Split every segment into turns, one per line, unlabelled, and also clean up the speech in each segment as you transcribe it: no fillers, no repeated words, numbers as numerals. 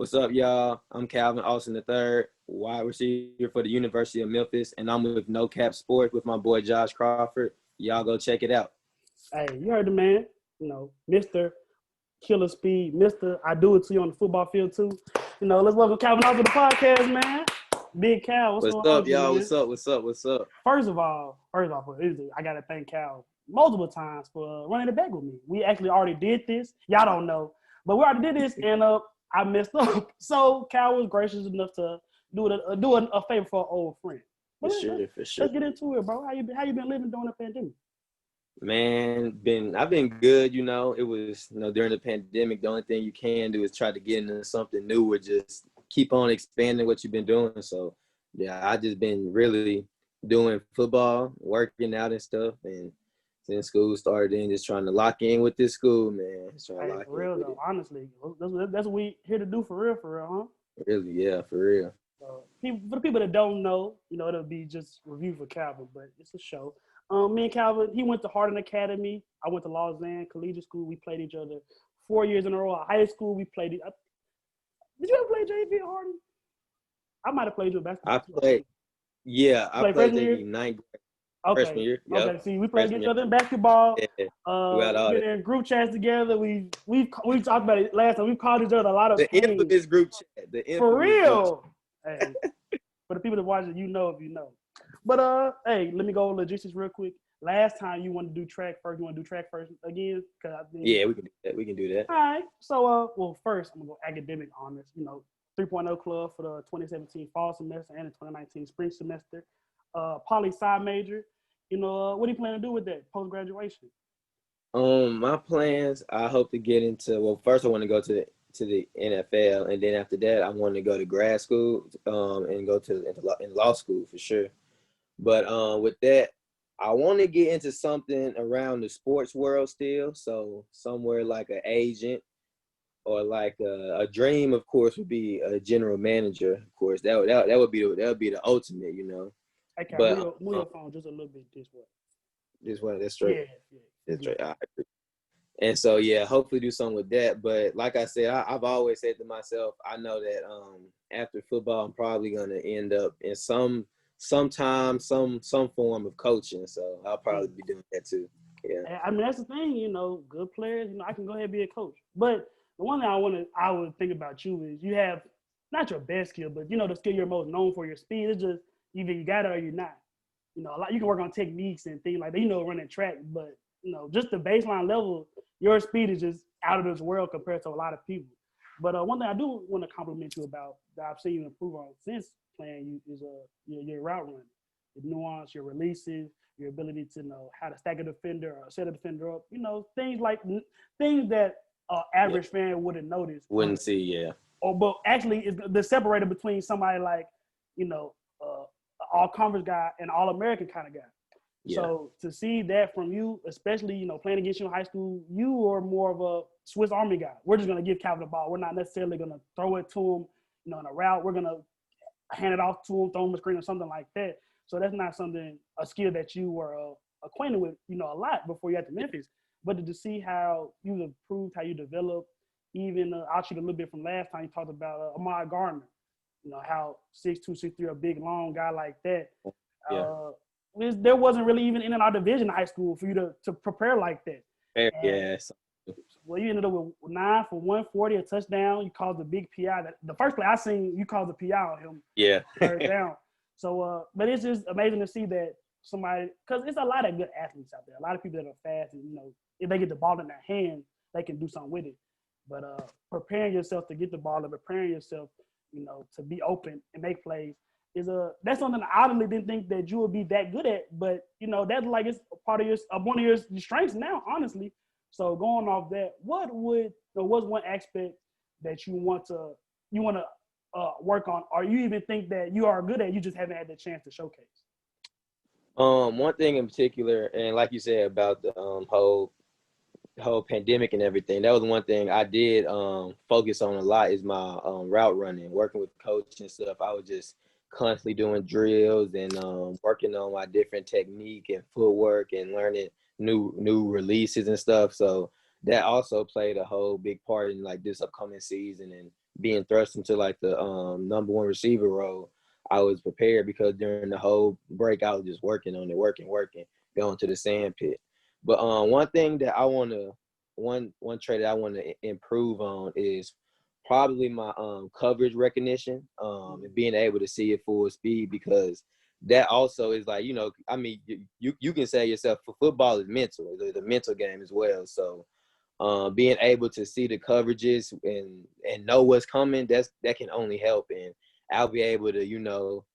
What's up, y'all? I'm Calvin Austin III, wide receiver for the University of Memphis, and I'm with No Cap Sports with my boy Josh Crawford. Y'all go check it out.
Hey, you heard the man, Mr. Killer Speed, Mr. I do it to you on the football field too. Let's welcome Calvin Austin to the podcast, man. Big Cal, what's going
up,
on,
y'all?
man?
What's up?
First of all, I gotta thank Cal multiple times for running it back with me. We actually already did this. Y'all don't know, but we already did this, and I messed up. So Cal was gracious enough to do a favor for an old friend.
For sure.
Let's get into it, bro. How you been living during the pandemic?
Man, I've been good. It was during the pandemic, the only thing you can do is try to get into something new or just keep on expanding what you've been doing. So yeah, I just been really doing football, working out and stuff, and since school started, then just trying to lock in with this school, man.
For real though, honestly, that's what we here to do for real, huh?
Really, yeah, for real.
For the people that don't know, it'll be just review for Calvin, but it's a show. Me and Calvin, he went to Hardin Academy. I went to Lausanne Collegiate School. We played each other 4 years in a row. At high school, we played. Did you ever play JV at Hardin? I might have played you in basketball.
I played JV ninth grade.
Okay.
Freshman year. Yep.
Okay. See, we played each other in basketball.
Yeah.
We've been in group chats together. We talked about it last time. We've called each other a lot of
the infamous group chat.
For real. Hey, for the people that watch it, if you know. But hey, let me go logistics real quick. Last time you wanted to do track first. You want to do track first again?
Yeah, we can do that. We can do that.
All right. So first I'm gonna go academic honors. 3.0 club for the 2017 fall semester and the 2019 spring semester. Poli-sci major. What do you plan to do with that post graduation?
My plans, I hope to get into. First I want to go to the NFL, and then after that I want to go to grad school, and go in law school for sure. But with that, I want to get into something around the sports world still. So somewhere like an agent, or like a dream, of course, would be a general manager. Of course, that would be the ultimate,
Okay,
but
move your phone just a little bit this way.
This way, that's straight.
Yeah.
That's straight. I agree. And so yeah, hopefully do something with that. But like I said, I've always said to myself, I know that after football, I'm probably gonna end up in some form of coaching. So I'll probably be doing that too. Yeah.
I mean, that's the thing, good players, I can go ahead and be a coach. But the one thing I would think about you is you have not your best skill, but the skill you're most known for, your speed. It's just either you got it or you're not. A lot you can work on techniques and things like that, running track, but just the baseline level, your speed is just out of this world compared to a lot of people. But one thing I do want to compliment you about that I've seen you improve on since playing you is your route running, your nuance, your releases, your ability to know how to stack a defender or set a defender up. Things that average fan wouldn't notice.
Wouldn't see, yeah.
But actually, it's the separator between somebody like all conference guy and all American kind of guy. Yeah. So to see that from you, especially playing against you in high school, you are more of a Swiss Army guy. We're just gonna give Calvin the ball. We're not necessarily gonna throw it to him, in a route. We're gonna hand it off to him, throw him a screen or something like that. So that's not a skill that you were acquainted with, a lot before you got to Memphis. But to see how you improved, how you developed, even I'll shoot a little bit from last time you talked about Ahmad Gardner. How 6'2", 6'3", a big, long guy like that.
Yeah.
There wasn't really even in our division in high school for you to prepare like that.
Yes.
Well, you ended up with 9 for 140, a touchdown. You caused a big PI. The first play I seen, you caused a PI on him.
Yeah.
Third down. So, but it's just amazing to see that somebody, because it's a lot of good athletes out there. A lot of people that are fast, and if they get the ball in their hand, they can do something with it. But preparing yourself to get the ball and preparing yourself, to be open and make plays that's something I honestly didn't think that you would be that good at. But that's like it's part of one of your strengths now, honestly. So going off that, what's one aspect that you want to work on, or you even think that you are good at, you just haven't had the chance to showcase?
One thing in particular, and like you said about the whole pandemic and everything, that was one thing I did focus on a lot, is my route running, working with coach and stuff. I was just constantly doing drills and working on my different technique and footwork and learning new releases and stuff. So that also played a whole big part in like this upcoming season and being thrust into like the number one receiver role, I was prepared because during the whole break I was just working on it, working, going to the sand pit. But one thing that I want to one trait that I want to improve on is probably my coverage recognition, and being able to see it full speed, because that also is like, I mean, you can say yourself, for football is mental. It's a mental game as well. So being able to see the coverages and know what's coming, that can only help. And I'll be able to, know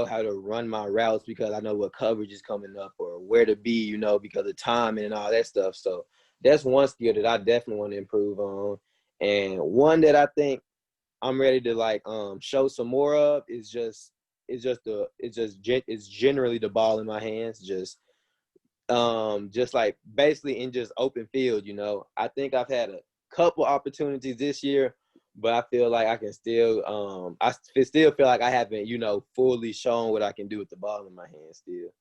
how to run my routes because I know what coverage is coming up or where to be, because of timing and all that stuff. So that's one skill that I definitely want to improve on. And one that I think I'm ready to like show some more of it's generally the ball in my hands, just like basically in just open field. I think I've had a couple opportunities this year, but I feel like I can still still feel like I haven't fully shown what I can do with the ball in my hands still.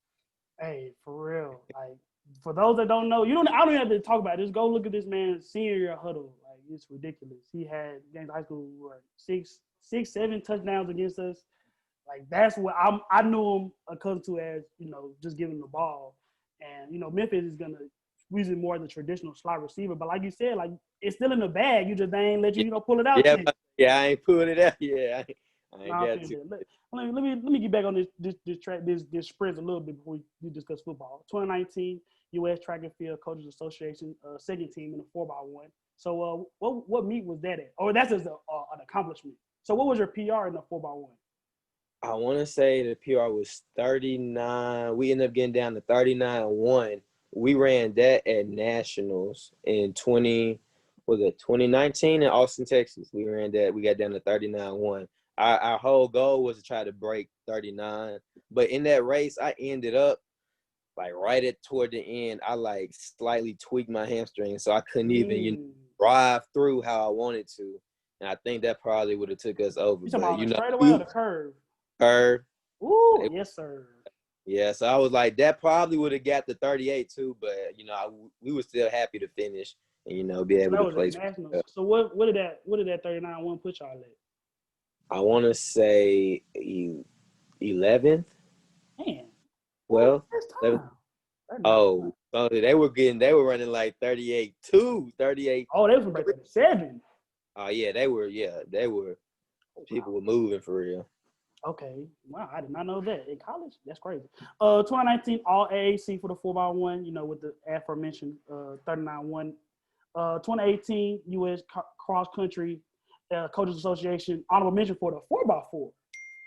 Hey, for real. Like, for those that don't know, I don't have to talk about it. Just go look at this man's senior year huddle. Like, it's ridiculous. He had against high school, six, 7 touchdowns against us. Like, that's what I knew him accustomed to as, just giving the ball. And, Memphis is going to use it more as a traditional slot receiver. But like you said, like, it's still in the bag. You just ain't let you, pull it out.
Yeah, I ain't pulling it out. Yeah, I ain't got to.
Let me get back on this sprint a little bit before we discuss football. 2019 U.S. Track and Field Coaches Association second team in the 4x1. So what meet was that at? Or that's just an accomplishment. So what was your PR in the 4x1?
I want to say the PR was 39. We ended up getting down to 39-1. We ran that at Nationals in 2019 in Austin, Texas. We ran that. We got down to 39-1. Our whole goal was to try to break 39. But in that race, I ended up like toward the end, I like slightly tweaked my hamstring, so I couldn't even drive through how I wanted to. And I think that probably would have took us over.
You talking about the straightaway or the curve?
Curve.
Ooh, yes, sir.
Yeah, so I was like, that probably would have got the 38 too, but we were still happy to finish and be able to place.
So what did that 39-1 put y'all at?
I want to say 11th.
Man,
well, oh, they were running like 38-2, 38.
Oh, they were breaking 7.
Oh yeah, they were. People were moving for real.
Okay, wow, I did not know that. In college, that's crazy. 2019 All AAC for the 4x1, with the aforementioned 39-1. 2018 U.S. Cross Country Coaches Association honorable mention for the 4x4.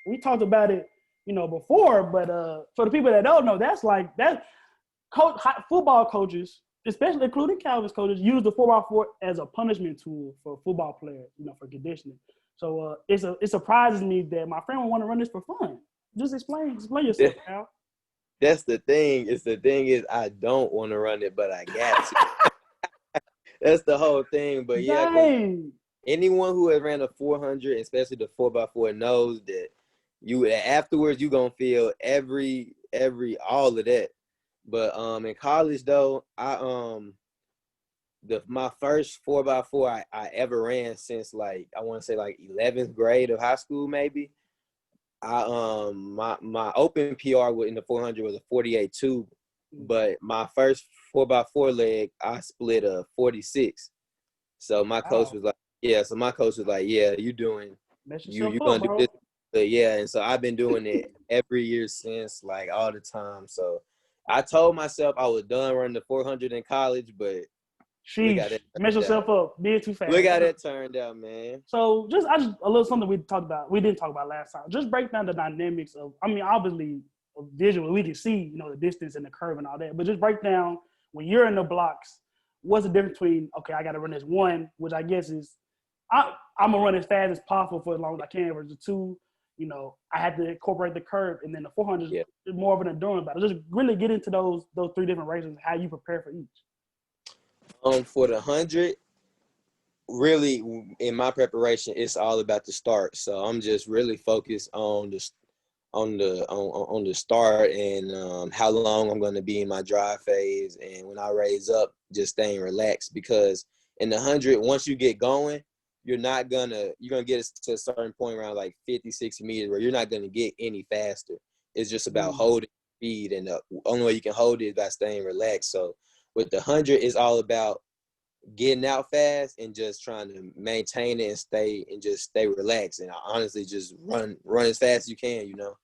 We talked about it, before, but for the people that don't know, that's football coaches, especially including Calvin's coaches, use the 4x4 as a punishment tool for football players, for conditioning. So it surprises me that my friend would want to run this for fun. Just explain yourself, Cal.
That's the thing. The thing is, I don't want to run it, but I got to. That's the whole thing. But yeah, anyone who has ran a 400, especially the 4x4, knows that afterwards you gonna feel every all of that. But in college though, my first 4x4 I ever ran since I want to say 11th grade of high school maybe. My open PR in the 400 was a 48-2, but my first 4x4 leg I split a 46. So my coach was like, yeah. So my coach was like, yeah, you gonna do this. But yeah, and so I've been doing it every year since, all the time. So I told myself I was done running the 400 in college, but
mess yourself up, being too fast.
Look how that turned out, man.
So just a little something we didn't talk about last time. Just break down the dynamics of, obviously visually we can see, the distance and the curve and all that, but just break down when you're in the blocks, what's the difference between, okay, I got to run this 1, which I guess is, I'm going to run as fast as possible for as long as I can, versus the 2, I had to incorporate the curve, and then the 400 is more of an endurance battle. Just really get into those 3 different races, how you prepare for each.
For the 100, really in my preparation, it's all about the start. So I'm just really focused on the start and how long I'm going to be in my drive phase, and when I raise up, just staying relaxed, because in the 100, once you get going, you're gonna get to a certain point around like 50, 60 meters where you're not gonna get any faster. It's just about holding speed, and the only way you can hold it is by staying relaxed. So with the 100, it's all about getting out fast and just trying to maintain it and just stay relaxed. And I honestly just run as fast as you can, you know.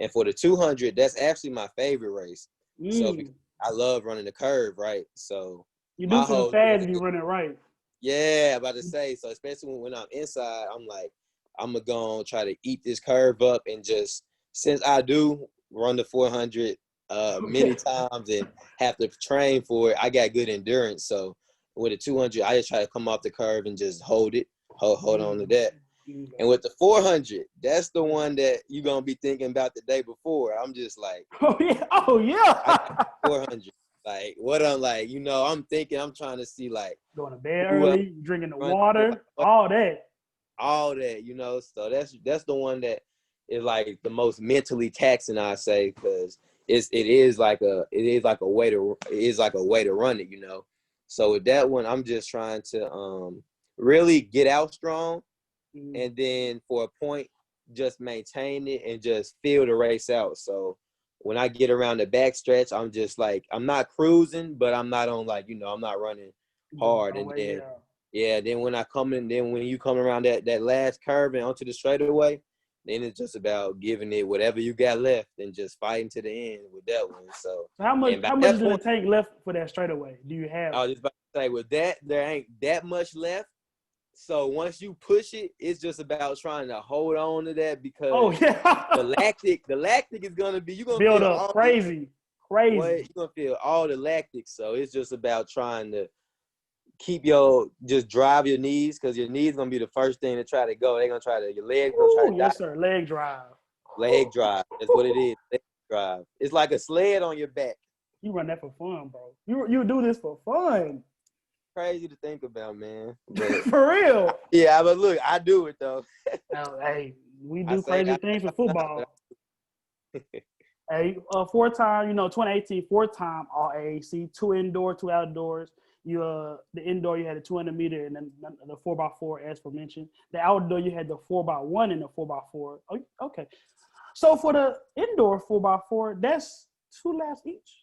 And for the 200, that's actually my favorite race. So because I love running the curve, right? So
you do feel fast if you run it right.
Yeah, about to say. So especially when I'm inside, I'm like, I'm gonna go and try to eat this curve up, and just since I do run the 400 many times and have to train for it, I got good endurance. So with the 200, I just try to come off the curve and just hold on to that. And with the 400, that's the one that you're gonna be thinking about the day before. I'm just like,
oh yeah,
I got 400. Like what I'm like, you know, I'm trying to see like
going to bed early, drinking the water, all that,
you know. So that's the one that is like the most mentally taxing, I say, because it is like a way to run it, you know. So with that one, I'm just trying to really get out strong, and then for a point, just maintain it and just feel the race out. So when I get around the back stretch, I'm just like, I'm not cruising, but I'm not on like, you know, I'm not running hard. And then when you come around that last curve and onto the straightaway, then it's just about giving it whatever you got left and just fighting to the end with that one. So
how much does it take left for that straightaway? Do you have?
I was just about to say, with that, there ain't that much left. So once you push it, it's just about trying to hold on to that, because the lactic is gonna be, you're gonna
build
feel
up crazy.
You're gonna feel all the lactic. So it's just about trying to just drive your knees, because your knees gonna be the first thing to try to go. They're gonna try to, your legs gonna try to
yes sir, leg drive.
Leg drive. That's what it is. Leg drive. It's like a sled on your back.
You run that for fun, bro. You do this for fun.
Crazy to think about, man. But,
for real.
Yeah, but look, I do it though.
Hey, we do crazy things for football. Hey, 4-time, 2018, 4-time All AAC, 2 indoor, 2 outdoors. The indoor, you had the 200-meter and then the 4x4, as mentioned. The outdoor, you had the 4x1 and the 4x4. Oh, okay. So for the indoor 4x4, that's 2 laps each.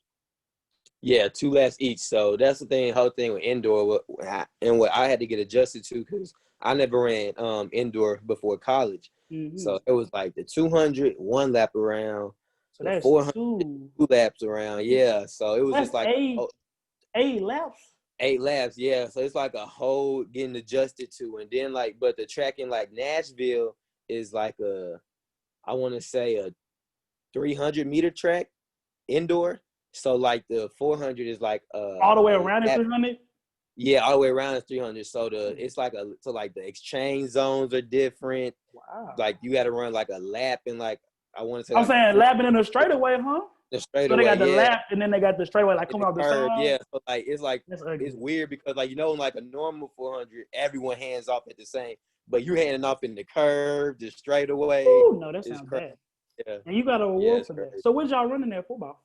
Yeah, 2 laps each. So that's the whole thing with indoor, and what I had to get adjusted to, because I never ran indoor before college. So it was like the 200, 1 lap around.
So that's
400, 2 laps around. Yeah. So it was just like
8 laps.
8 laps. Yeah. So it's like a whole getting adjusted to. And then but the track in like Nashville is like I want to say a 300-meter track indoor. So like the 400 is like
all the way around is 300.
Yeah, all the way around is 300. So it's like the exchange zones are different.
Wow.
Like you got to run like a lap, and like I want to say,
I'm saying lapping in the straightaway, huh?
The straightaway.
So they got the lap, and then they got the straightaway, like coming off the side.
Yeah, so it's weird, because like, like a normal 400, everyone hands off at the same, but you're handing off in the curve, the straightaway.
Oh no, that sounds bad. Yeah, and you got a reward for that. So what y'all running there football?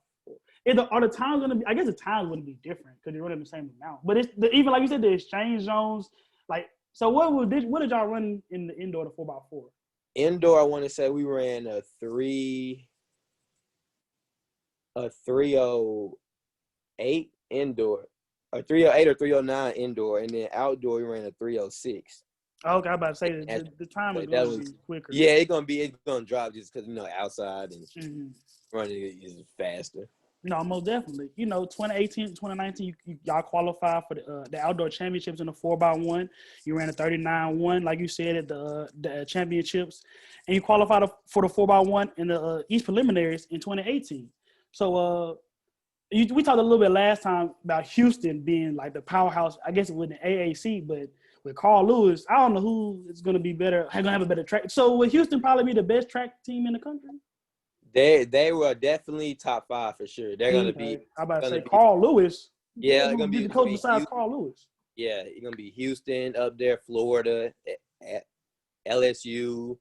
Are the times gonna be? I guess the times wouldn't be different because you're running the same amount. But it's even like you said, the exchange zones. Like, so what did y'all run in the indoor, the 4x4?
Indoor, I want to say we ran a 308 indoor, a 308 or 309 indoor, and then outdoor we ran a 306.
Okay, I'm about to say the time is going to be quicker.
Yeah, it's gonna drop just because outside and running is faster.
No, most definitely. 2018, 2019, y'all qualified for the outdoor championships in the 4x1. You ran a 39-1, like you said, at the championships, and you qualified for the 4x1 in the East preliminaries in 2018. So we talked a little bit last time about Houston being like the powerhouse, I guess, with the AAC, but with Carl Lewis, I don't know who is going to be better, going to have a better track. So would Houston probably be the best track team in the country?
They were definitely top 5 for sure. They're gonna be.
I'm about to say Carl Lewis.
Yeah, they're gonna be
the coach besides Carl Lewis.
Yeah, you're gonna be Houston up there, Florida, LSU,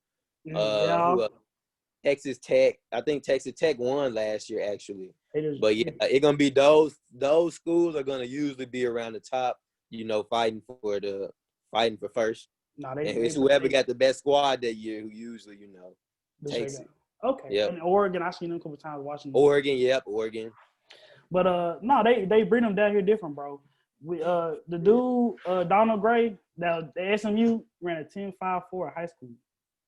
Texas Tech. I think Texas Tech won last year actually. But yeah, it's gonna be those schools are gonna usually be around the top. Fighting for first.
No,
And it's whoever got the best squad that year who usually, takes it.
Okay.
Yep.
And Oregon, I've seen them a couple times watching them.
Oregon, yep, Oregon.
But no, they bring them down here different, bro. We the dude Donald Gray, that the SMU ran a 10.54 at high school.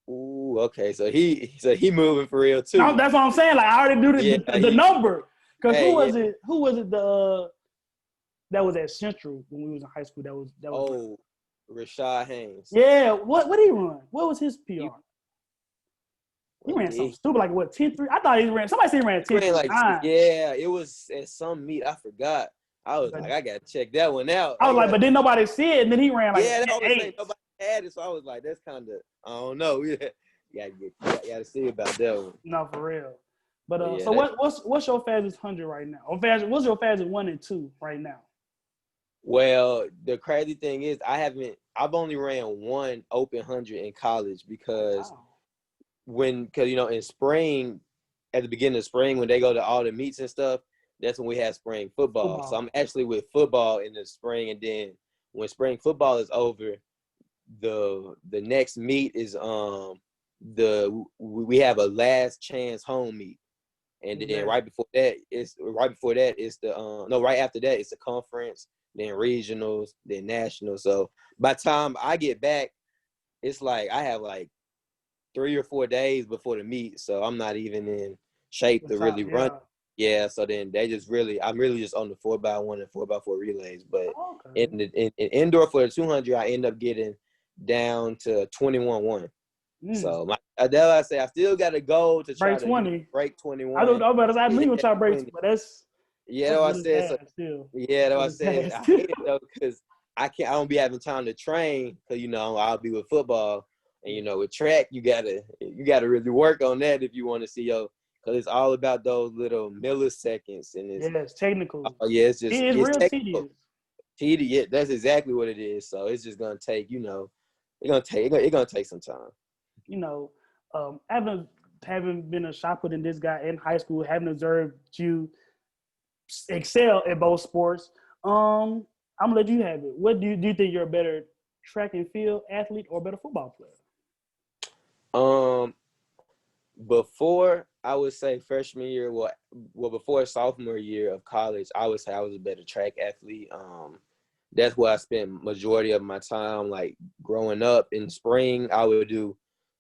Ooh, okay. So he moving for real too.
No, that's what I'm saying. Like I already knew the number. Cause who was it? Who was it? That was at Central when we was in high school. That was.
Oh, Rashad Haynes.
Yeah. What did he run? What was his PR? He ran something stupid like what 10.3. I thought he ran. Somebody said he ran 10.3.
Like, yeah, it was at some meet. I forgot. I was like, I gotta check that one out.
I was like, but didn't nobody see it? And then he ran like
that was saying nobody had it. So I was like, that's kind of I don't know. Yeah, you gotta see about that one.
No, for real. But so what's your fastest 100 right now? Or what's your fastest 1 and 2 right now?
Well, the crazy thing is I've only ran one open 100 in college because in spring, at the beginning of spring, when they go to all the meets and stuff, that's when we have spring football. So I'm actually with football in the spring, and then when spring football is over, the next meet is we have a last chance home meet. And then right after that it's the conference, then regionals, then nationals. So by the time I get back, it's like I have like 3 or 4 days before the meet, so I'm not even in shape to really run. Yeah, so then I'm really just on the 4x1 and 4x4 relays. But in indoor for the 200, I end up getting down to 21-1. So that's why I say I still got a goal to try to break 21.
I knew you were try to break, but that's
that's what I said. That's what I said. I hate it though because I don't be having time to train because I'll be with football, and with track you gotta really work on that if you want to see because it's all about those little milliseconds and
it's technical.
Oh yeah, it's
real
technical. Tedious. Yeah, that's exactly what it is. So it's just gonna take it's gonna take some time.
Having been a shot put in this guy in high school, having observed you excel at both sports, I'm gonna let you have it. What do you think you're a better track and field athlete or a better football player?
Before I would say freshman year, before sophomore year of college, I would say I was a better track athlete. That's where I spent majority of my time. Like growing up in spring, I would do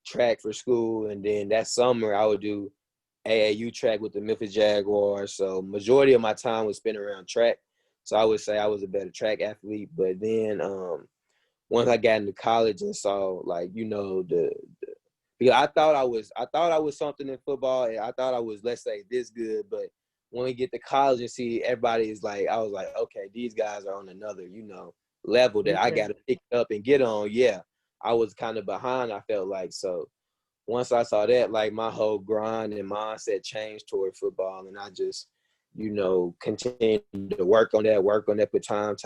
track for school, and then that summer I would do AAU track with the Memphis Jaguars. So majority of my time was spent around track. So I would say I was a better track athlete. But then once I got into college and saw because I thought I was something in football, and I thought I was, let's say, this good. But when we get to college and see everybody is like, I was like, okay, these guys are on another, level that I got to pick up and get on. Yeah, I was kind of behind, I felt like. So once I saw that, like my whole grind and mindset changed toward football, and I just, continued to work on that, put time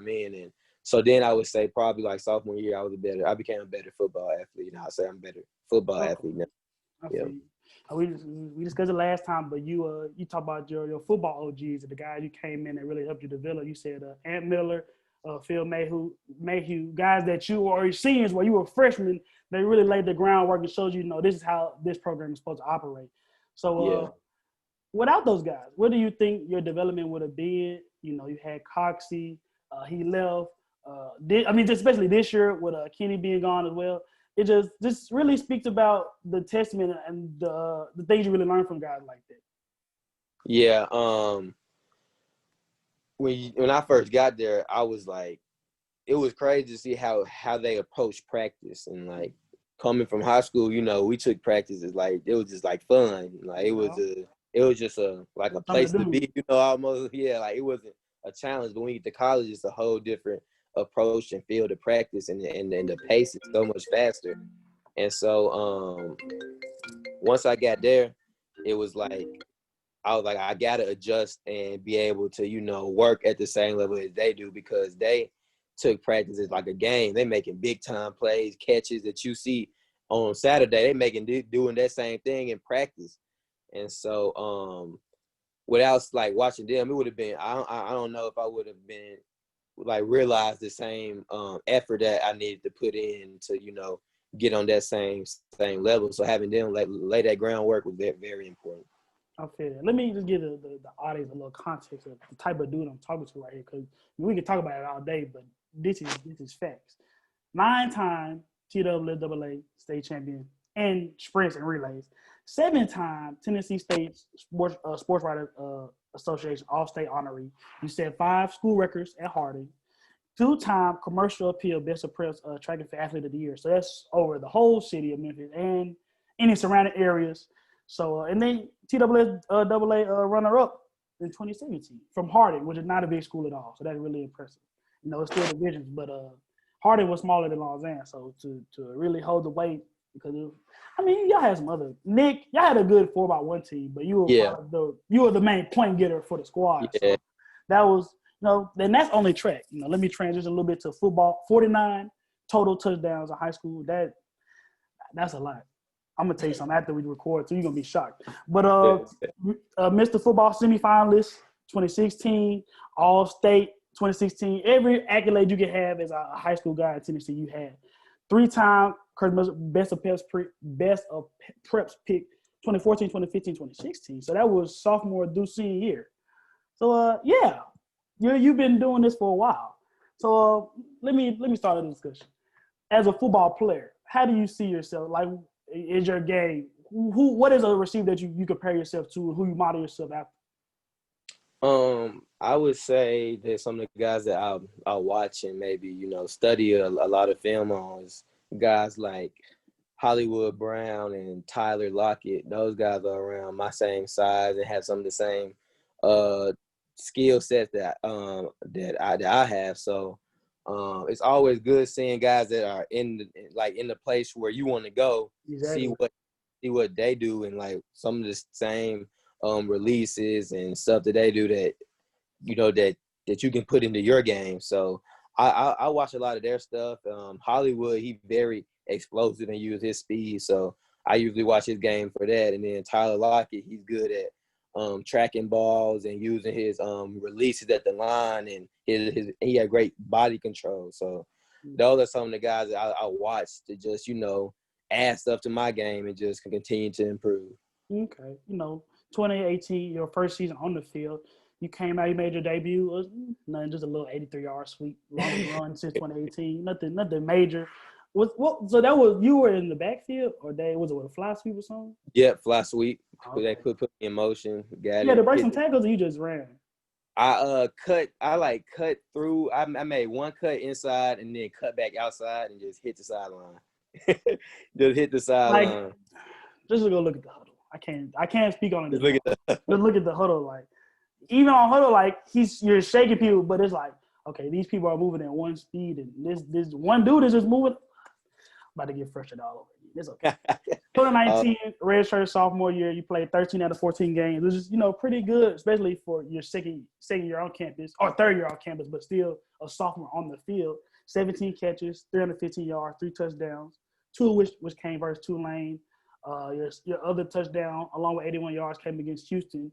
in. And so then I would say probably like sophomore year, I became a better football athlete. And I'll say I'm a better football athlete now.
Yeah. We discussed it last time, but you talk about your football OGs, the guys you came in and really helped you develop. You said Ant Miller, Phil Mayhew, guys that you were seniors where you were freshmen. They really laid the groundwork and showed you, this is how this program is supposed to operate. So without those guys, what do you think your development would have been? You had Coxie, he left. Especially this year with Kenny being gone as well. It just really speaks about the testament and the things you really learn from guys like that.
Yeah. When I first got there, I was like, it was crazy to see how they approach practice. And like coming from high school, we took practices like it was just like fun. Like it was just a place to be. Almost like it wasn't a challenge. But when you get to college, it's a whole different approach and feel to practice, and the pace is so much faster. And so once I got there, it was like I was like, I gotta adjust and be able to work at the same level as they do, because they took practice as like a game. They making big time plays, catches that you see on Saturday. They doing that same thing in practice. And so without like watching them, it would have been I don't know if I would have been like realize the same effort that I needed to put in to, get on that same level. So having them lay that groundwork was very, very important.
I feel that. Let me just give the audience a little context of the type of dude I'm talking to right here, because we can talk about it all day, but this is facts. 9-time TWAA state champion in sprints and relays. 7-time Tennessee State Sports Writers Association All-State honoree. You set 5 school records at Harding. 2-time Commercial Appeal Best of Press Track and Field Athlete of the Year. So that's over the whole city of Memphis and any surrounding areas. So and then TWAA runner-up in 2017 from Harding, which is not a big school at all. So that's really impressive. It's still divisions, but Harding was smaller than Lausanne. So to really hold the weight, because y'all had some other Nick. Y'all had a good 4x1 team, but you were the main point getter for the squad. Yeah. So that was then that's only track. Let me transition a little bit to football. 49 total touchdowns in high school. That's a lot. I'm gonna tell you something after we record, so you're gonna be shocked. But Mr. Football semifinalist 2016, All State 2016. Every accolade you can have as a high school guy in Tennessee, you had. 3-time Best of Preps pick 2014, 2015, 2016. So that was sophomore through senior year. So you've been doing this for a while. So let me start a discussion. As a football player, how do you see yourself? Like, is your game? What is a receiver that you compare yourself to? Who you model yourself after?
I would say that some of the guys that I'll watch and maybe study a lot of film on is guys like Hollywood Brown and Tyler Lockett. Those guys are around my same size and have some of the same skill sets that I have. So it's always good seeing guys that are in the place where you want to go. Exactly. See what they do, and like some of the same releases and stuff that they do that that you can put into your game. So I watch a lot of their stuff. Hollywood, he very explosive and use his speed, so I usually watch his game for that. And then Tyler Lockett, he's good at tracking balls and using his releases at the line, and he had great body control. So those are some of the guys that I watch to just add stuff to my game and just continue to improve.
Okay, 2018, your first season on the field, you came out, you made your debut. It was nothing, just a little 83-yard sweep, longest run since 2018. Nothing major. So that was, you were in the backfield, or was it with a fly sweep or something?
Yeah, fly sweep. Okay. They put me in motion.
Got to break some tackles, or you just ran?
I cut through. I made one cut inside and then cut back outside and just hit the sideline. Just hit the sideline.
Just go look at the huddle. I can't speak on it. Just look at the huddle. Like, even on huddle, like you're shaking people, but it's like, okay, these people are moving at one speed, and this one dude is just moving. About to get frustrated all over again. It's okay. 2019, redshirt sophomore year, you played 13 out of 14 games. It was just, pretty good, especially for your second year on campus, or third year on campus, but still a sophomore on the field. 17 catches, 315 yards, 3 touchdowns, 2 of which came versus Tulane. Your other touchdown, along with 81 yards, came against Houston.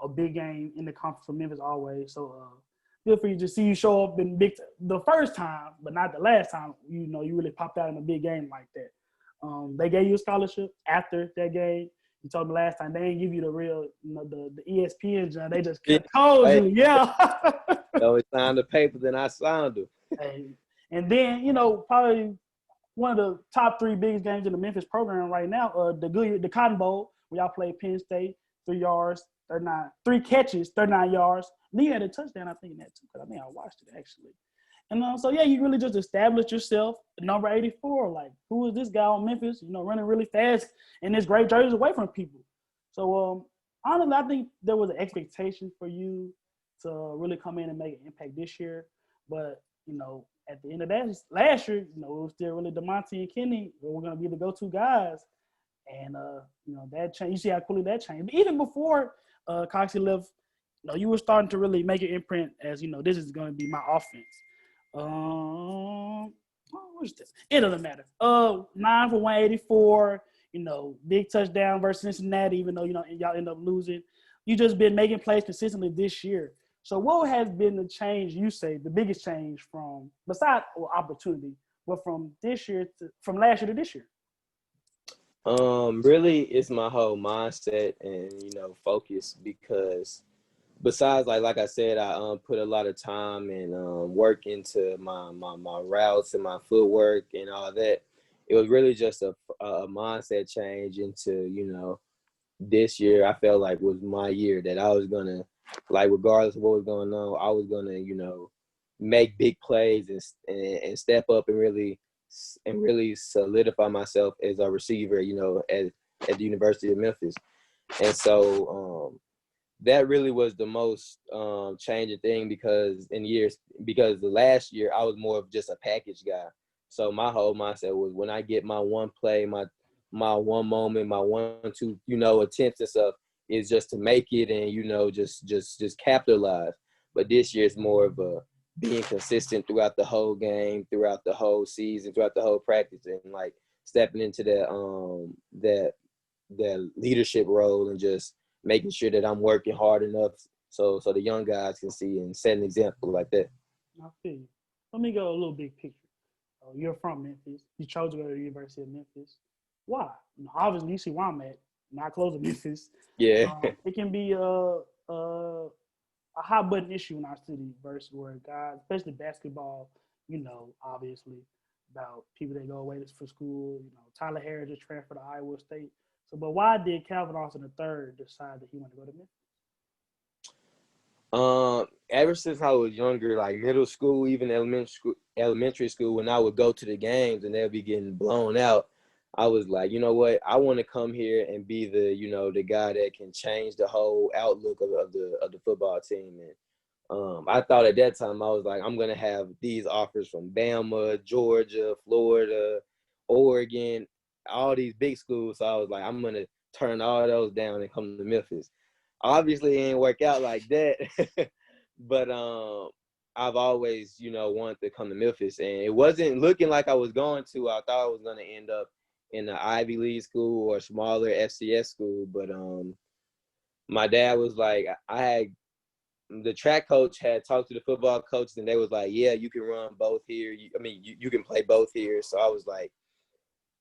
A big game in the conference for Memphis always. So good for you to see you show up in big the first time, but not the last time. You really popped out in a big game like that. They gave you a scholarship after that game. You told me last time they didn't give you the real, the ESPN job. They just told you, yeah.
So we signed the paper, then I signed it.
Hey, and then probably one of the top 3 biggest games in the Memphis program right now, the Cotton Bowl, where y'all played Penn State, 3 yards, 39, 3 catches, 39 yards. And you had a touchdown, I think, in that too, because I think I watched it actually. And so you really just established yourself at number 84. Like, who is this guy on Memphis? Running really fast in this great jerseys away from people. So honestly, I think there was an expectation for you to really come in and make an impact this year. But at the end of that last year, it was still really DeMonte and Kenny who were going to be the go-to guys. And that changed. You see how quickly that changed. But even before Coxie left, you were starting to really make an imprint as, this is going to be my offense. What's this? It doesn't matter. 9 for 184, big touchdown versus Cincinnati, even though, y'all end up losing. You just been making plays consistently this year. So what has been the change, you say, the biggest change from, besides opportunity, but from from last year to this year?
Really, it's my whole mindset and focus because besides like I said, I put a lot of time and work into my routes and my footwork and all that. It was really just a mindset change into this year. I felt like was my year that I was gonna, like, regardless of what was going on, I was gonna make big plays and step up and really solidify myself as a receiver, at the University of Memphis. And so that really was the most changing thing because the last year I was more of just a package guy. So my whole mindset was when I get my one play, my one moment, my 1-2, attempts and stuff is just to make it and just capitalize. But this year it's more of a being consistent throughout the whole game, throughout the whole season, throughout the whole practice, and like stepping into that leadership role and just making sure that I'm working hard enough so the young guys can see and set an example like that.
I feel you. Let me go a little big picture. You're from Memphis. You chose to go to the University of Memphis. Why? Obviously, you see where I'm at. Not close to Memphis.
Yeah.
It can be a hot button issue in our city versus where guys, especially basketball, obviously about people that go away for school. Tyler Harris just transferred to Iowa State. So, but why did Calvin Austin III decide that he wanted to go to Memphis?
Ever since I was younger, like middle school, even elementary school, when I would go to the games and they'll be getting blown out, I was like, you know what? I want to come here and be the guy that can change the whole outlook of the football team. And I thought at that time I was like, I'm gonna have these offers from Bama, Georgia, Florida, Oregon, all these big schools. So I was like, I'm gonna turn all those down and come to Memphis. Obviously, it didn't work out like that, but I've always wanted to come to Memphis, and it wasn't looking like I was going to. I thought I was gonna end up in the Ivy League school or smaller FCS school, but my dad was like, the track coach had talked to the football coaches, and they was like, yeah, you can run both here. You can play both here. So I was like,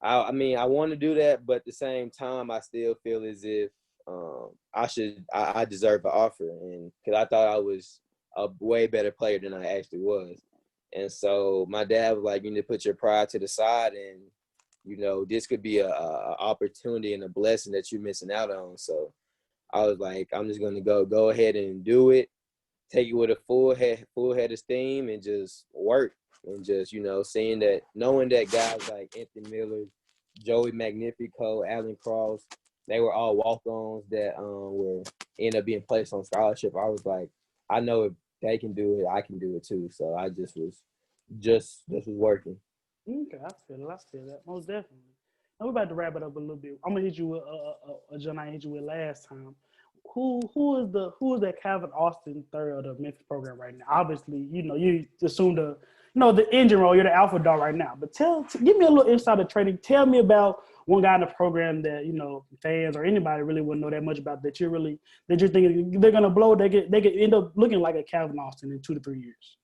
I want to do that, but at the same time, I still feel as if I deserve an offer, and because I thought I was a way better player than I actually was. And so my dad was like, you need to put your pride to the side, and this could be a opportunity and a blessing that you're missing out on. So I was like, I'm just gonna go ahead and do it, take it with a full head of steam, and just work, and just knowing that guys like Anthony Miller, Joey Magnifico, Alan Cross, they were all walk-ons that were end up being placed on scholarship. I was like, I know if they can do it, I can do it too. So I just was working.
Okay, I feel that most definitely. Now we're about to wrap it up a little bit. I'm gonna hit you with a joint I hit you with last time. Who is that Calvin Austin III of the Memphis program right now? Obviously, you assume the engine role. You're the alpha dog right now. But give me a little insider trading. Tell me about one guy in the program that fans or anybody really wouldn't know that much about that you're thinking they're gonna blow. They could end up looking like a Calvin Austin in 2 to 3 years.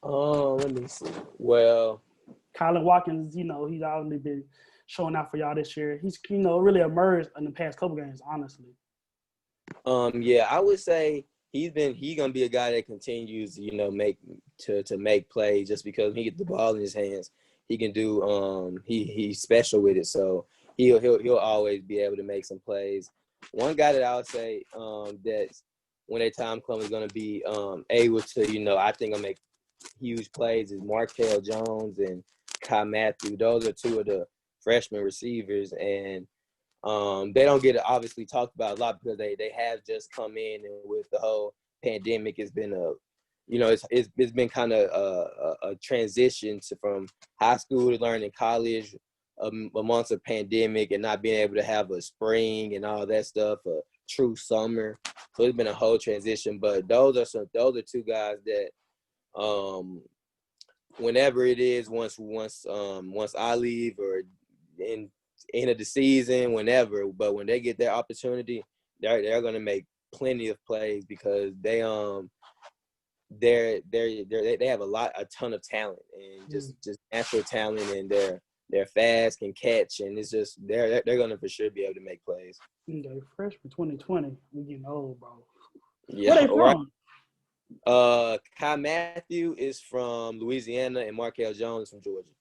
Let me see. Well,
Colin Watkins, he's obviously been showing out for y'all this year. He's really emerged in the past couple games, honestly.
Yeah, I would say he's gonna be a guy that continues to make plays just because he gets the ball in his hands. He can do he's special with it, so he'll always be able to make some plays. One guy that I would say that when that time comes is gonna be able to I think I'll make huge plays is Markel Jones and Kai Matthew. Those are two of the freshman receivers, and they don't get obviously talked about a lot because they have just come in, and with the whole pandemic, it's been it's been kind of a transition from high school to learning college amongst a pandemic and not being able to have a spring and all that stuff, a true summer. So it's been a whole transition. But those are two guys that whenever it is, once I leave or in end of the season, whenever, but when they get their opportunity, they're gonna make plenty of plays because they have a ton of talent and just natural talent, and they're fast, can catch, and it's just they're gonna for sure be able to make plays.
Okay, fresh for 2020. We getting old, bro.
Yeah,
Where they from?
Kai Matthew is from Louisiana, and Markel Jones from Georgia.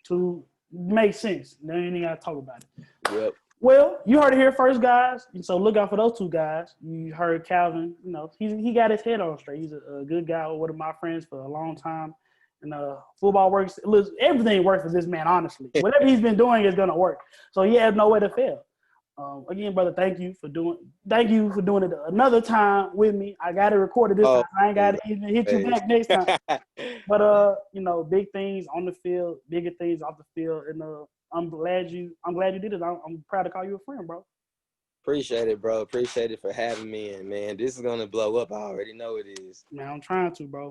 To make sense. Now you ain't gotta talk about it.
Yep.
Well, you heard it here first, guys. So look out for those two guys. You heard Calvin. You know, he got his head on straight. He's a good guy, one of my friends for a long time. And football works. Everything works for this man, honestly. Whatever he's been doing is gonna work. So he has no way to fail. Again, brother, thank you for doing it another time with me. I got it recorded this time. I ain't got to even hit you back next time. But big things on the field, bigger things off the field, and I'm glad you did it. I'm proud to call you a friend, bro.
Appreciate it, bro. Appreciate it for having me. And man, this is gonna blow up. I already know it is.
Man, I'm trying to, bro.